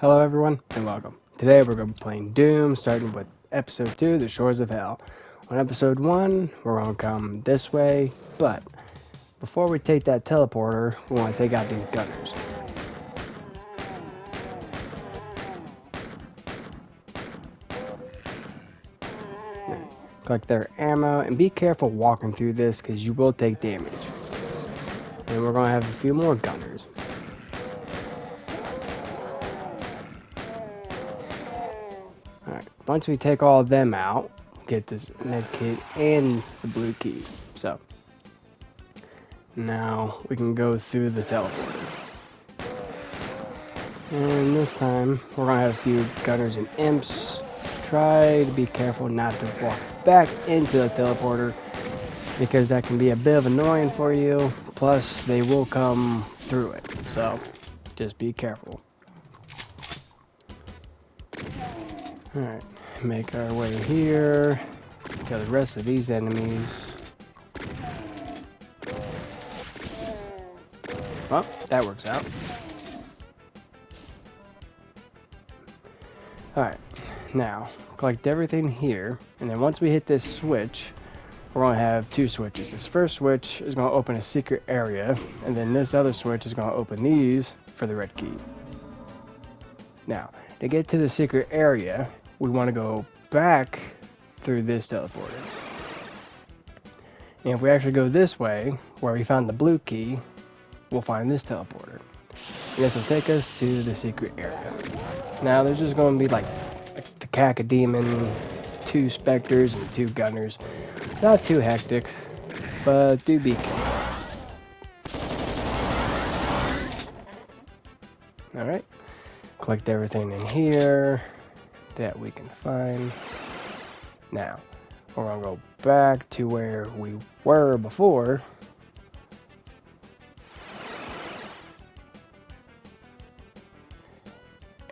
Hello everyone, and welcome. Today we're going to be playing Doom, starting with Episode 2, The Shores of Hell. On Episode 1, we're going to come this way, but before we take that teleporter, we want to take out these gunners. Collect their ammo, and be careful walking through this, because you will take damage. And we're going to have a few more gunners. Alright, once we take all of them out, get this med kit and the blue key. So now we can go through the teleporter. And this time we're gonna have a few gunners and imps. Try to be careful not to walk back into the teleporter, because that can be a bit of annoying for you. Plus they will come through it, so just be careful. Alright, make our way here, kill the rest of these enemies. Well, that works out. Alright, now collect everything here, and then once we hit this switch, we're going to have two switches. This first switch is going to open a secret area, and then this other switch is going to open these for the red key. Now, to get to the secret area, we want to go back through this teleporter. And if we actually go this way, where we found the blue key, we'll find this teleporter. And this will take us to the secret area. Now there's just going to be like the cacodemon, 2 specters, and 2 gunners. Not too hectic, but do be careful. Alright, collect everything in here that we can find. Now, we're going to go back to where we were before.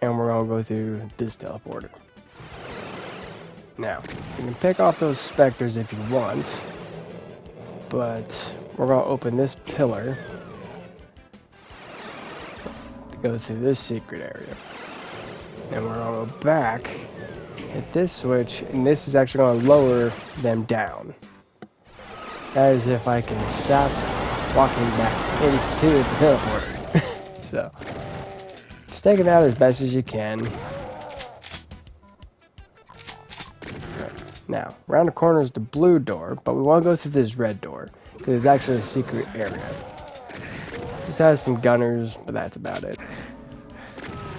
And we're going to go through this teleporter. Now, you can pick off those specters if you want, but we're going to open this pillar to go through this secret area. And we're going to go back, hit this switch, and this is actually going to lower them down. That is if I can stop walking back into the teleporter. So, just take it out as best as you can. Now, around the corner is the blue door, but we want to go through this red door, because it's actually a secret area. This has some gunners, but that's about it.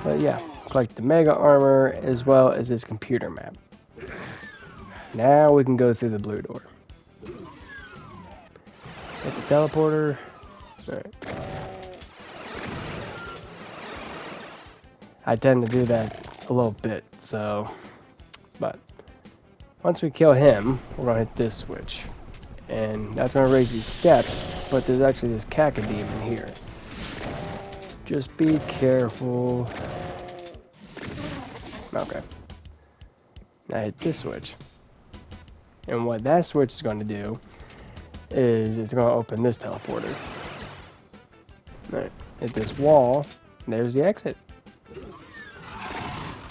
But yeah, collect the mega armor, as well as this computer map. Now we can go through the blue door. Hit the teleporter. Alright. I tend to do that a little bit, so, but once we kill him, we're going to hit this switch. And that's going to raise these steps, but there's actually this cacodemon here. Just be careful. Okay. Now hit this switch. And what that switch is going to do is it's going to open this teleporter. Alright, hit this wall, and there's the exit.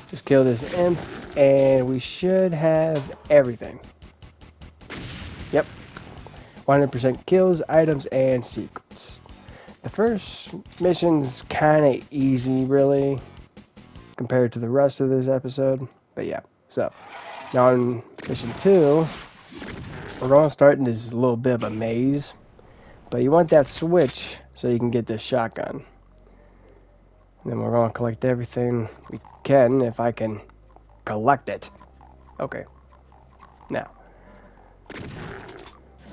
Just kill this imp, and we should have everything. Yep. 100% kills, items, and secrets. The first mission's kind of easy, really, compared to the rest of this episode. But yeah, so now on mission 2, we're going to start in this little bit of a maze. But you want that switch so you can get this shotgun. And then we're going to collect everything we can, if I can collect it. Okay. Now,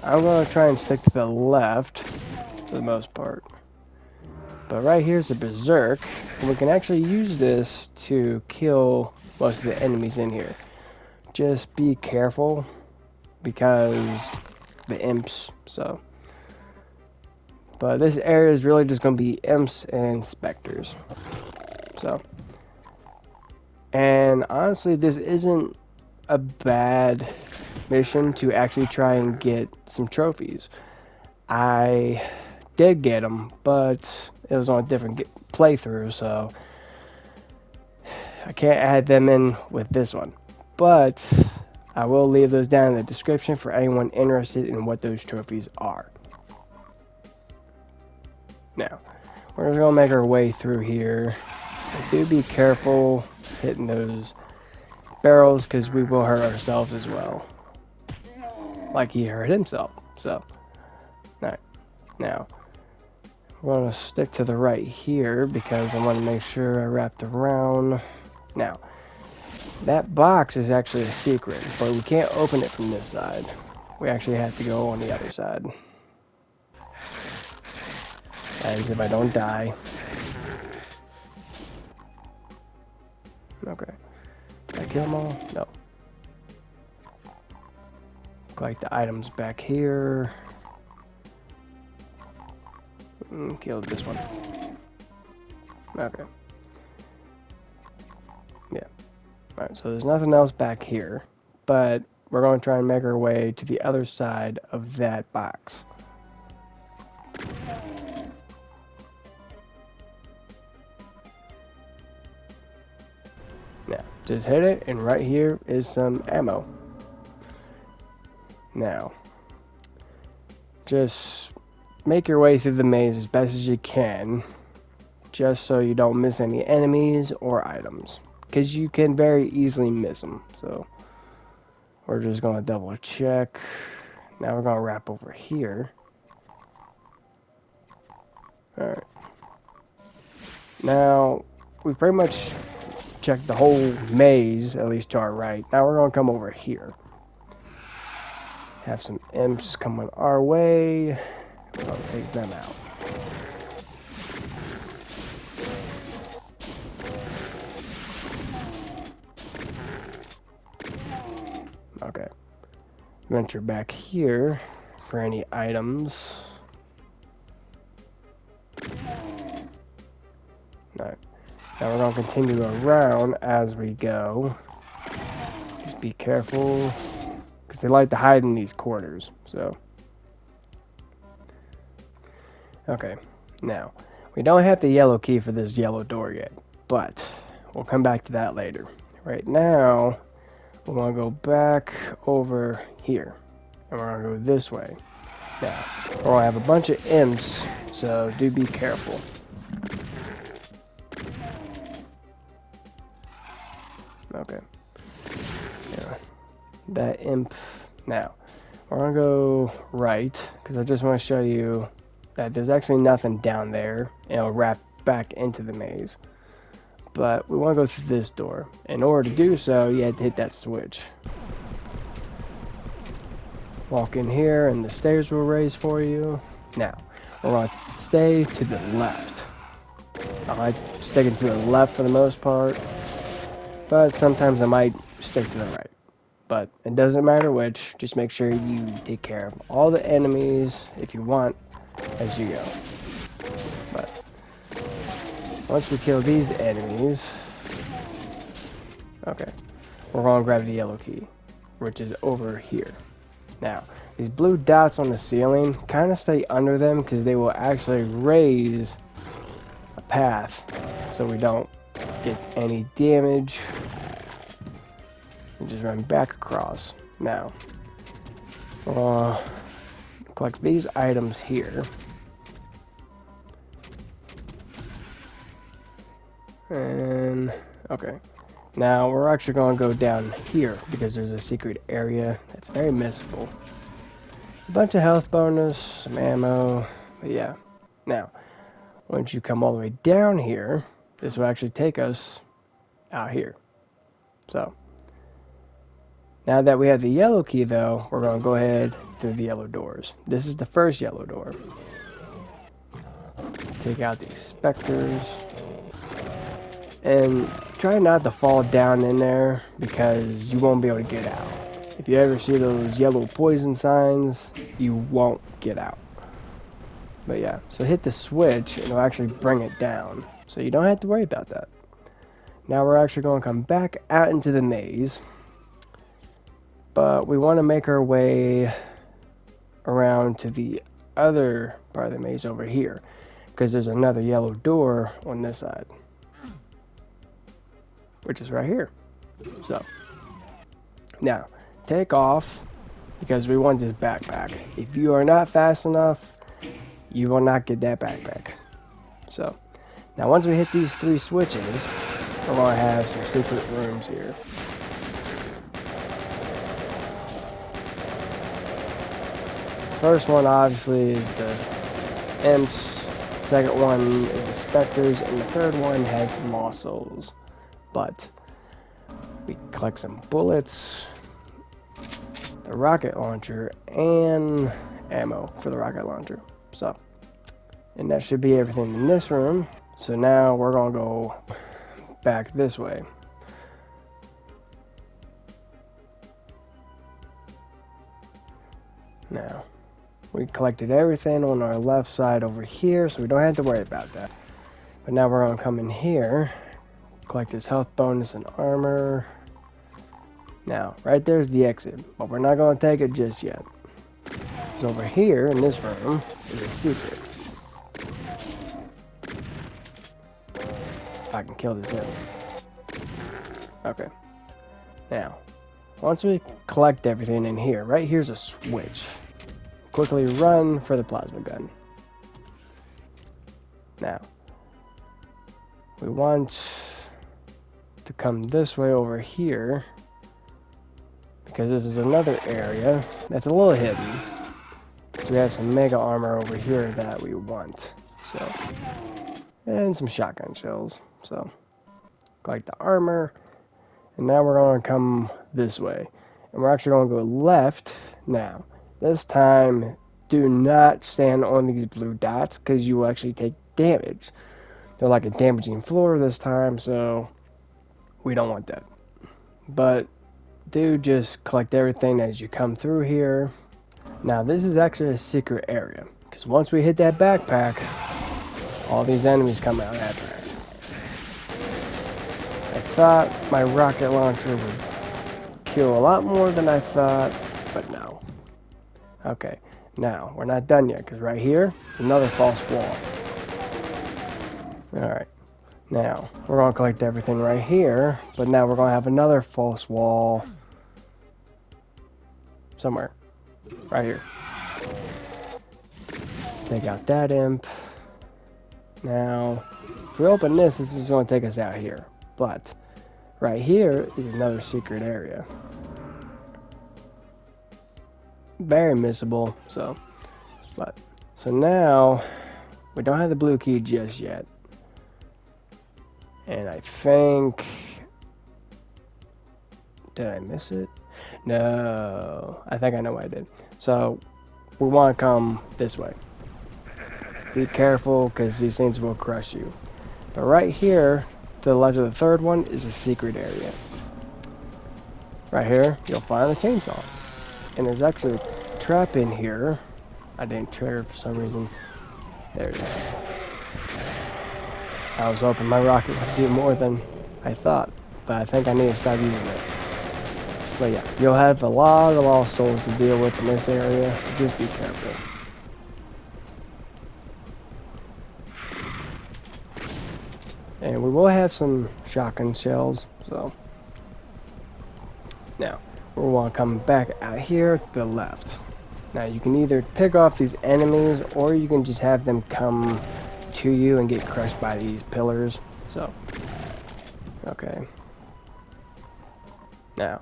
I'm going to try and stick to the left for the most part. But right here's a Berserk, and we can actually use this to kill most of the enemies in here. Just be careful, because the imps, so. But this area is really just going to be imps and specters. So. And honestly, this isn't a bad mission to actually try and get some trophies. I did get them, but it was on a different playthrough, so I can't add them in with this one, but I will leave those down in the description for anyone interested in what those trophies are. Now, we're just going to make our way through here. But do be careful hitting those barrels because we will hurt ourselves as well. Like he hurt himself. So, alright. Now, we're going to stick to the right here because I want to make sure I wrapped around. Now, that box is actually a secret, but we can't open it from this side. We actually have to go on the other side. As if I don't die. Okay. Did I kill them all? No. Collect the items back here. Killed this one. Okay. Yeah. Alright, so there's nothing else back here. But we're going to try and make our way to the other side of that box. Now, just hit it, and right here is some ammo. Now, just make your way through the maze as best as you can, just so you don't miss any enemies or items, because you can very easily miss them. So, we're just going to double check. Now we're going to wrap over here. Alright. Now, we pretty much checked the whole maze, at least to our right. Now we're going to come over here. Have some imps coming our way. We're going to take them out. Okay. Venture back here for any items. Alright. Now we're going to continue around as we go. Just be careful, because they like to hide in these corners. So, okay. Now, we don't have the yellow key for this yellow door yet, but we'll come back to that later. Right now, we're going to go back over here, and we're going to go this way. Now, we're going to have a bunch of imps, so do be careful. Okay. Yeah. That imp. Now, we're going to go right, because I just want to show you that there's actually nothing down there, and it'll wrap back into the maze. But we want to go through this door. In order to do so, you have to hit that switch. Walk in here, and the stairs will raise for you. Now, we're going to stay to the left. I like sticking to the left for the most part, but sometimes I might stick to the right. But it doesn't matter which, just make sure you take care of all the enemies if you want as you go. But once we kill these enemies, okay, we're going to grab the yellow key, which is over here. Now, these blue dots on the ceiling, kind of stay under them because they will actually raise a path so we don't get any damage. We just run back across. Now, we'll collect these items here. And, okay. Now, we're actually going to go down here because there's a secret area that's very missable. A bunch of health bonus, some ammo, but yeah. Now, once you come all the way down here, this will actually take us out here. So, now that we have the yellow key though, we're going to go ahead through the yellow doors. This is the first yellow door. Take out these specters. And try not to fall down in there because you won't be able to get out. If you ever see those yellow poison signs, you won't get out. But yeah, so hit the switch and it'll actually bring it down. So you don't have to worry about that. Now we're actually going to come back out into the maze. But we want to make our way around to the other part of the maze over here, because there's another yellow door on this side. which is right here. So, now, take off, because we want this backpack. If you are not fast enough, you will not get that backpack. So, now once we hit these 3 switches, we're going to have some secret rooms here. First one obviously is the imps, second one is the specters, and the third one has the lost souls. But we collect some bullets, the rocket launcher, and ammo for the rocket launcher. So, and that should be everything in this room. So now we're gonna go back this way. Now, we collected everything on our left side over here, so we don't have to worry about that. But now we're gonna come in here, collect this health bonus and armor. Now, right there's the exit, but we're not gonna take it just yet. So over here in this room is a secret. If I can kill this in. Okay. Now, once we collect everything in here, right here's a switch. Quickly run for the plasma gun. Now, we want to come this way over here, because this is another area that's a little hidden. So we have some mega armor over here that we want. So, and some shotgun shells. So, collect the armor. And now we're going to come this way. And we're actually going to go left now. This time, do not stand on these blue dots, because you will actually take damage. They're like a damaging floor this time, so we don't want that. But do just collect everything as you come through here. Now this is actually a secret area, because once we hit that backpack, all these enemies come out after us. I thought my rocket launcher would kill a lot more than I thought, but no. Okay, now we're not done yet, because right here is another false wall. Alright, now we're going to collect everything right here, but now we're going to have another false wall somewhere. Right here. Take out that imp. Now, if we open this, this is going to take us out here. But, right here is another secret area. Very missable, so. So now, we don't have the blue key just yet. And I think... Did I miss it? No, I think I know what I did. So, we want to come this way. Be careful, because these things will crush you. But right here, to the left of the third one, is a secret area. Right here, you'll find the chainsaw. And there's actually a trap in here. I didn't trigger for some reason. There it is. I was hoping my rocket would do more than I thought, but I think I need to stop using it. But yeah, you'll have a lot of lost souls to deal with in this area, so just be careful. And we will have some shotgun shells, so. Now, we want to come back out here to the left. Now, you can either pick off these enemies, or you can just have them come to you and get crushed by these pillars. So, okay. Now,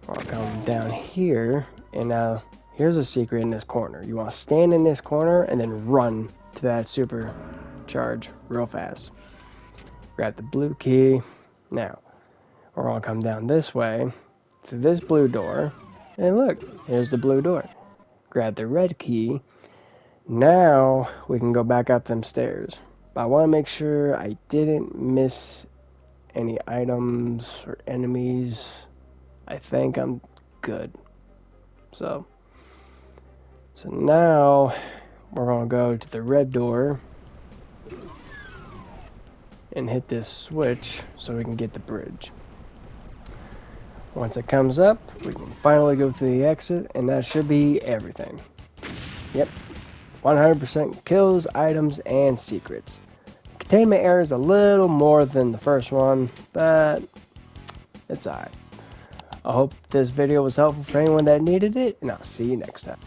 I'll come down here, and now here's a secret in this corner. You want to stand in this corner and then run to that supercharge real fast. Grab the blue key. Now, we're going to come down this way to this blue door, and look, here's the blue door. Grab the red key. Now we can go back up them stairs. But I want to make sure I didn't miss any items or enemies. I think I'm good. So now we're going to go to the red door and hit this switch so we can get the bridge. Once it comes up, we can finally go to the exit, and that should be everything. Yep, 100% kills, items, and secrets. containment error is a little more than the first one, but it's alright. I hope this video was helpful for anyone that needed it, and I'll see you next time.